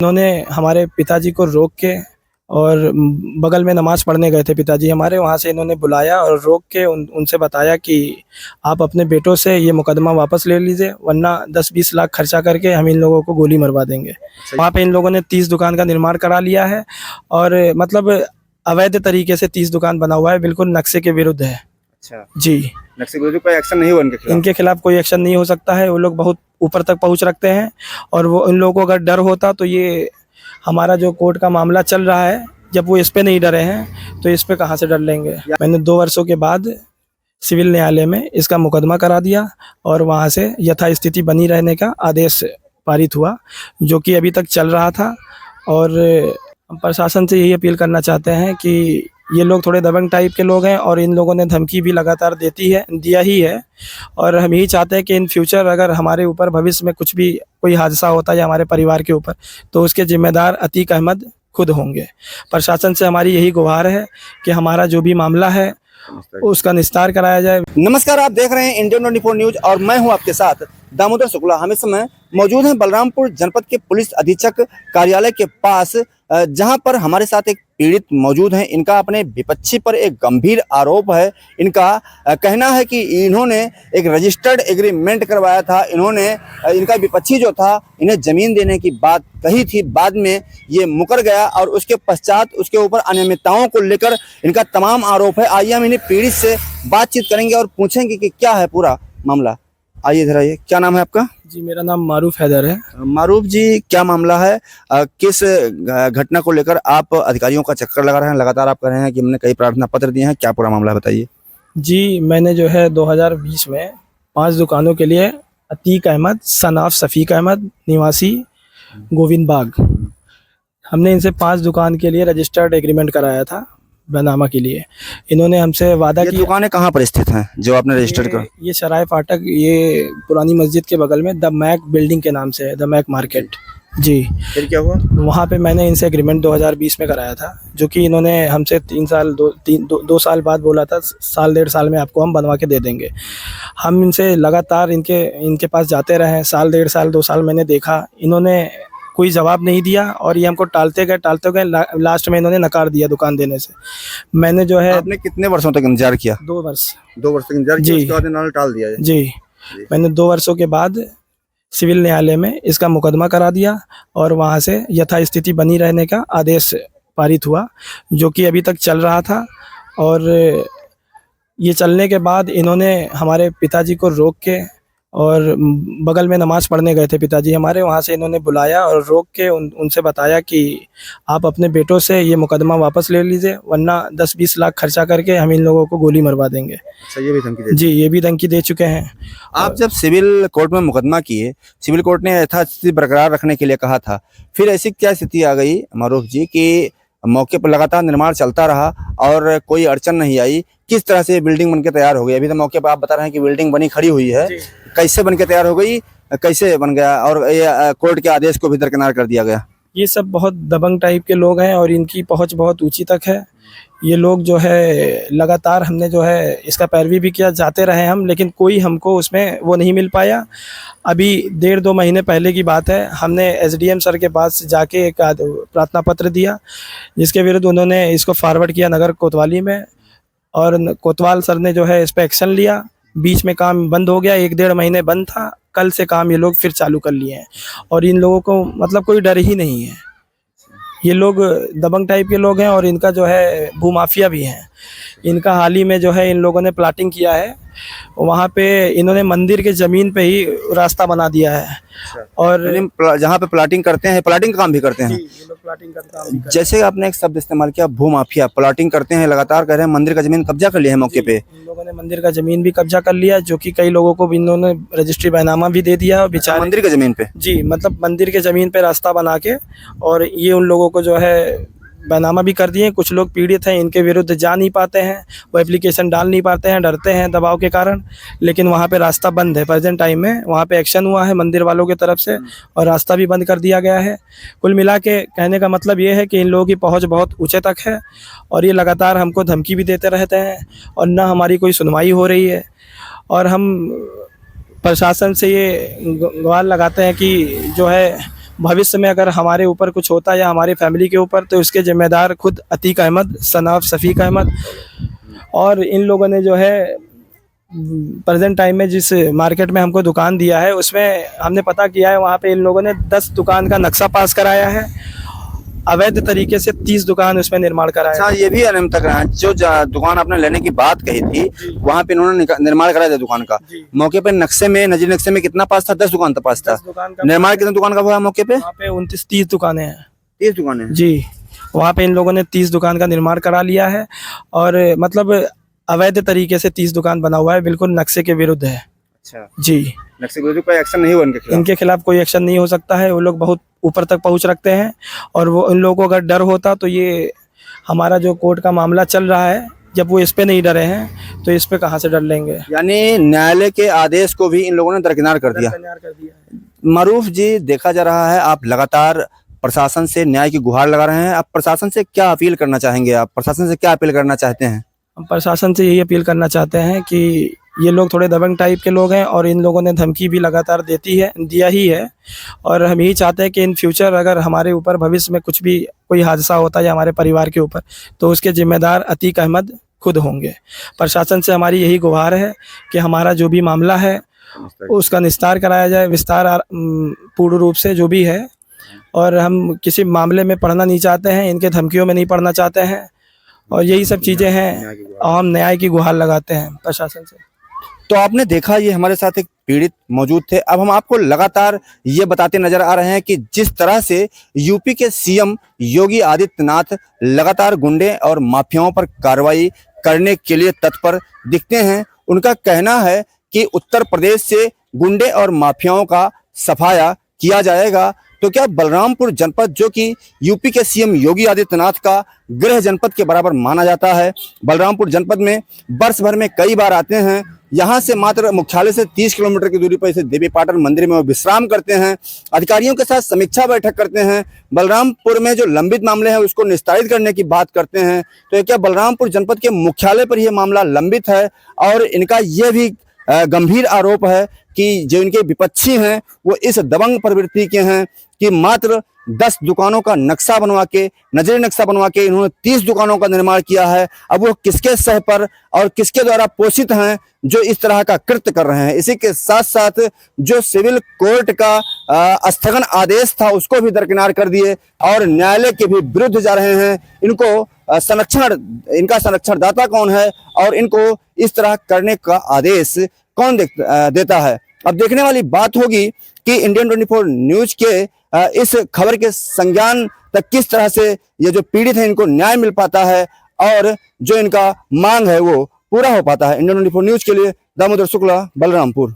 उन्होंने हमारे पिताजी को रोक के और बगल में नमाज़ पढ़ने गए थे पिताजी हमारे, वहाँ से इन्होंने बुलाया और रोक के उनसे बताया कि आप अपने बेटों से ये मुकदमा वापस ले लीजिए, वरना 10-20 लाख खर्चा करके हम इन लोगों को गोली मरवा देंगे। वहाँ पे इन लोगों ने 30 दुकान का निर्माण करा लिया है और मतलब अवैध तरीके से 30 दुकान बना हुआ है, बिल्कुल नक्शे के विरुद्ध है। अच्छा जी, नक्शे के विरुद्ध कोई एक्शन नहीं हुआ इनके खिलाफ कोई एक्शन नहीं हो सकता है। वो लोग बहुत ऊपर तक पहुंच रखते हैं और वो इन लोगों को अगर डर होता तो ये हमारा जो कोर्ट का मामला चल रहा है, जब वो इस पे नहीं डरे हैं तो इस पे कहाँ से डर लेंगे। मैंने 2 वर्षों के बाद सिविल न्यायालय में इसका मुकदमा करा दिया और वहाँ से यथास्थिति बनी रहने का आदेश पारित हुआ, जो कि अभी तक चल रहा था। और हम प्रशासन से यही अपील करना चाहते हैं कि ये लोग थोड़े दबंग टाइप के लोग हैं और इन लोगों ने धमकी भी लगातार दिया ही है। और हम यही चाहते हैं कि इन फ्यूचर अगर हमारे ऊपर भविष्य में कुछ भी कोई हादसा होता है या हमारे परिवार के ऊपर, तो उसके जिम्मेदार अतीक अहमद खुद होंगे। प्रशासन से हमारी यही गुहार है कि हमारा जो भी मामला है उसका निस्तार कराया जाए। नमस्कार, आप देख रहे हैं इंडियन 24 न्यूज और मैं हूं आपके साथ दामोदर शुक्ला। हम इस समय मौजूद हैं बलरामपुर जनपद के पुलिस अधीक्षक कार्यालय के पास, जहां पर हमारे साथ एक पीड़ित मौजूद हैं। इनका अपने विपक्षी पर एक गंभीर आरोप है। इनका कहना है कि इन्होंने एक रजिस्टर्ड एग्रीमेंट करवाया था। इनका विपक्षी जो था, इन्हें जमीन देने की बात कही थी, बाद में ये मुकर गया और उसके पश्चात उसके ऊपर अनियमितताओं को लेकर इनका तमाम आरोप है। आइए हम इन्हें पीड़ित से बातचीत करेंगे और पूछेंगे कि क्या है पूरा मामला। आइए इधर आइए। क्या नाम है आपका? जी, मेरा नाम मारूफ हैदर है। मारूफ जी, क्या मामला है? किस घटना को लेकर आप अधिकारियों का चक्कर लगा रहे हैं? लगातार आप कह रहे हैं कि हमने कई प्रार्थना पत्र दिए हैं, क्या पूरा मामला है बताइए। जी, मैंने जो है 2020 में 5 दुकानों के लिए अतीक अहमद सन ऑफ शफीक अहमद निवासी गोविंद बाग, हमने इनसे 5 दुकान के लिए रजिस्टर्ड एग्रीमेंट कराया था बनामा के लिए। इन्होंने हमसे वादा किया। दुकानें कहाँ पर स्थित हैं जो आपने रजिस्टर्ड कर? ये सराय फाटक, ये पुरानी मस्जिद के बगल में द मैक बिल्डिंग के नाम से है, द मैक मार्केट। जी, फिर क्या हुआ? वहाँ पे मैंने इनसे एग्रीमेंट 2020 में कराया था, जो कि इन्होंने हमसे 2 साल बाद बोला था, 1.5 साल में आपको हम बनवा के दे देंगे। हम इनसे लगातार इनके पास जाते रहे, 1.5 साल मैंने देखा, इन्होंने कोई जवाब नहीं दिया और ये हमको टालते गए। लास्ट में इन्होंने नकार दिया दुकान देने से। मैंने जो है, आपने कितने वर्षों तक इंतजार किया? 2 वर्ष। 2 वर्ष तक इंतजार किया, उसके बाद इन्होंने टाल दिया है। जी, मैंने 2 वर्षों के बाद सिविल न्यायालय में इसका मुकदमा करा दिया और वहाँ से यथास्थिति बनी रहने का आदेश पारित हुआ, जो कि अभी तक चल रहा था। और ये चलने के बाद इन्होंने हमारे पिताजी को रोक के और बगल में नमाज़ पढ़ने गए थे पिताजी हमारे, वहाँ से इन्होंने बुलाया और रोक के उनसे बताया कि आप अपने बेटों से ये मुकदमा वापस ले लीजिए, वरना 10-20 लाख खर्चा करके हम इन लोगों को गोली मरवा देंगे। अच्छा, ये भी धमकी दे? जी, ये भी धमकी दे चुके हैं। आप जब सिविल कोर्ट में मुकदमा किए, सिविल कोर्ट ने यथास्थिति बरकरार रखने के लिए कहा था, फिर ऐसी क्या स्थिति आ गई मारूफ जी कि मौके पर लगातार निर्माण चलता रहा और कोई अड़चन नहीं आई? किस तरह से बिल्डिंग बनके तैयार हो गई? अभी तो मौके पर आप बता रहे हैं कि बिल्डिंग बनी खड़ी हुई है, कैसे बनके तैयार हो गई, कैसे बन गया और ये कोर्ट के आदेश को भी दरकिनार कर दिया गया? ये सब बहुत दबंग टाइप के लोग हैं और इनकी पहुंच बहुत ऊंची तक है। ये लोग जो है लगातार, हमने जो है इसका पैरवी भी किया, जाते रहे हम, लेकिन कोई हमको उसमें वो नहीं मिल पाया। अभी 1.5-2 महीने पहले की बात है, हमने एसडीएम सर के पास जाके एक प्रार्थना पत्र दिया, जिसके विरुद्ध उन्होंने इसको फॉरवर्ड किया नगर कोतवाली में और कोतवाल सर ने जो है इस पर एक्शन लिया। बीच में काम बंद हो गया, 1-1.5 महीने बंद था, कल से काम ये लोग फिर चालू कर लिए हैं और इन लोगों को मतलब कोई डर ही नहीं है। ये लोग दबंग टाइप के लोग हैं और इनका जो है भूमाफिया भी है। इनका हाल ही में जो है इन लोगों ने प्लाटिंग किया है, वहाँ पे इन्होंने मंदिर के ज़मीन पे ही रास्ता बना दिया है। और जहाँ पे प्लाटिंग करते हैं, प्लाटिंग का काम भी करते हैं। ये लोग प्लाटिंग का काम भी करते हैं। जैसे आपने एक शब्द इस्तेमाल किया, भूमाफिया, प्लाटिंग करते हैं, लगातार कह रहे हैं मंदिर का जमीन कब्जा कर लिया है मौके पे। इन लोगों ने मंदिर का जमीन भी कब्जा कर लिया, जो कि कई लोगों को इन्होंने रजिस्ट्री बैनामा भी दे दिया और बेचारे मंदिर के जमीन पे। जी, मतलब मंदिर के ज़मीन पे रास्ता बना के, और ये उन लोगों को जो है बैनामा भी कर दिए। कुछ लोग पीड़ित हैं, इनके विरुद्ध जा नहीं पाते हैं, वो एप्लीकेशन डाल नहीं पाते हैं, डरते हैं दबाव के कारण। लेकिन वहाँ पे रास्ता बंद है प्रेजेंट टाइम में, वहाँ पे एक्शन हुआ है मंदिर वालों की तरफ से और रास्ता भी बंद कर दिया गया है। कुल मिला के कहने का मतलब ये है कि इन लोगों की पहुँच बहुत ऊँचे तक है और ये लगातार हमको धमकी भी देते रहते हैं और ना हमारी कोई सुनवाई हो रही है। और हम प्रशासन से ये गुहार लगाते हैं कि जो है भविष्य में अगर हमारे ऊपर कुछ होता है या हमारी फैमिली के ऊपर, तो इसके जिम्मेदार खुद अतीक अहमद, सन ऑफ शफीक अहमद। और इन लोगों ने जो है प्रेजेंट टाइम में जिस मार्केट में हमको दुकान दिया है, उसमें हमने पता किया है, वहाँ पे इन लोगों ने 10 दुकान का नक्शा पास कराया है, अवैध तरीके से 30 दुकान उसमें निर्माण कराया अच्छा, है। ये भी अनियम तक रहा है। जो दुकान आपने लेने की बात कही थी, वहाँ पे इन्होंने निर्माण कराया था दुकान का। जी। मौके पे नक्शे में, नजरी नक्शे में कितना पास था? 10 दुकान का पास था। 10 दुकान का निर्माण कितने दुकान का हुआ मौके पे? वहाँ पे 29-30 दुकानें हैं 30 दुकानें हैं। जी। वहाँ पे इन लोगों ने 30 दुकान का निर्माण करा लिया है, और मतलब अवैध तरीके से 30 दुकान बना हुआ है, बिल्कुल नक्शे के विरुद्ध है। अच्छा, जी। नक्शे के विरुद्ध कोई एक्शन नहीं हुआ इनके खिलाफ? इनके खिलाफ कोई एक्शन नहीं हो सकता है, वो लोग बहुत ऊपर तक पहुंच रखते हैं, और वो इन लोगों को अगर डर होता तो ये हमारा जो कोर्ट का मामला चल रहा है, जब वो इस पे नहीं डरे हैं तो इस पे कहाँ से डर लेंगे। यानी न्यायालय के आदेश को भी इन लोगों ने दरकिनार कर दिया। कर दिया है। मारूफ जी, देखा जा रहा है आप लगातार प्रशासन से न्याय की गुहार लगा रहे हैं। आप प्रशासन से क्या अपील करना चाहेंगे? आप प्रशासन से क्या अपील करना चाहते हैं? हम प्रशासन से यही अपील करना चाहते हैं कि ये लोग थोड़े दबंग टाइप के लोग हैं, और इन लोगों ने धमकी भी लगातार दिया ही है, और हम यही चाहते हैं कि इन फ्यूचर अगर हमारे ऊपर भविष्य में कुछ भी कोई हादसा होता है या हमारे परिवार के ऊपर, तो उसके जिम्मेदार अतीक अहमद खुद होंगे। प्रशासन से हमारी यही गुहार है कि हमारा जो भी मामला है उसका निस्तार कराया जाए, विस्तार पूर्ण रूप से जो भी है, और हम किसी मामले में पढ़ना नहीं चाहते हैं, इनके धमकियों में नहीं पढ़ना चाहते हैं, और यही सब चीज़ें हैं, और हम न्याय की गुहार लगाते हैं प्रशासन से। तो आपने देखा, ये हमारे साथ एक पीड़ित मौजूद थे। अब हम आपको लगातार ये बताते नजर आ रहे हैं कि जिस तरह से यूपी के सीएम योगी आदित्यनाथ लगातार गुंडे और माफियाओं पर कार्रवाई करने के लिए तत्पर दिखते हैं। उनका कहना है कि उत्तर प्रदेश से गुंडे और माफियाओं का सफाया किया जाएगा। तो क्या बलरामपुर जनपद, जो कि यूपी के सीएम योगी आदित्यनाथ का गृह जनपद के बराबर माना जाता है, बलरामपुर जनपद में वर्ष भर में कई बार आते हैं। यहाँ से मात्र मुख्यालय से 30 किलोमीटर की दूरी पर इसे देवी पाटन मंदिर में वो विश्राम करते हैं, अधिकारियों के साथ समीक्षा बैठक करते हैं, बलरामपुर में जो लंबित मामले हैं उसको निस्तारित करने की बात करते हैं। तो क्या बलरामपुर जनपद के मुख्यालय पर यह मामला लंबित है? और इनका यह भी गंभीर आरोप है कि जो इनके विपक्षी हैं वो इस दबंग प्रवृत्ति के हैं कि मात्र 10 दुकानों का नक्शा बनवा के, नजरी नक्शा बनवा के इन्होंने 30 दुकानों का निर्माण किया है। अब वो किसके सह पर और किसके द्वारा पोषित हैं जो इस तरह का कृत्य कर रहे हैं? इसी के साथ साथ जो सिविल कोर्ट का स्थगन आदेश था उसको भी दरकिनार कर दिए, और न्यायालय के भी विरुद्ध जा रहे हैं। इनको इनका संरक्षणदाता कौन है, और इनको इस तरह करने का आदेश कौन देता है? अब देखने वाली बात होगी कि इंडियन 24 न्यूज के इस खबर के संज्ञान तक किस तरह से ये जो पीड़ित है इनको न्याय मिल पाता है, और जो इनका मांग है वो पूरा हो पाता है। इंडियन 24 न्यूज के लिए दामोदर शुक्ला, बलरामपुर।